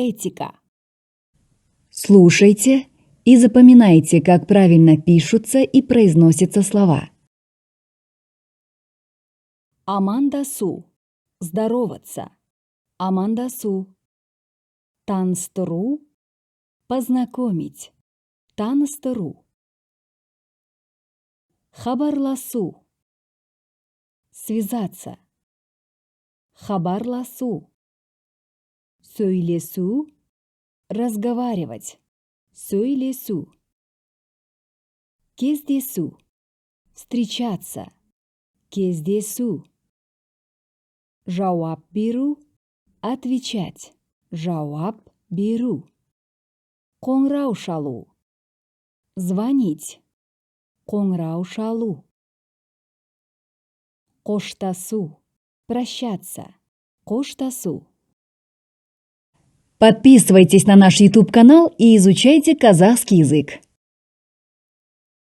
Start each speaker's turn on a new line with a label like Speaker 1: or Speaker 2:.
Speaker 1: этика.
Speaker 2: Слушайте и запоминайте, как правильно пишутся и произносятся слова.
Speaker 1: Амандасу. Здороваться. Амандасу. Танстыру. Познакомить. Танстыру. Хабарласу. Связаться. Хабарласу. Сөйлесу. Разговаривать. Сөйлесу. Кездесу. Встречаться. Кездесу. Жауап беру. Отвечать. Жауап беру. Қоңырау шалу. Звонить. Қоңырау шалу. Қоштасу. Прощаться. Қоштасу.
Speaker 2: Подписывайтесь на наш YouTube-канал и изучайте казахский язык.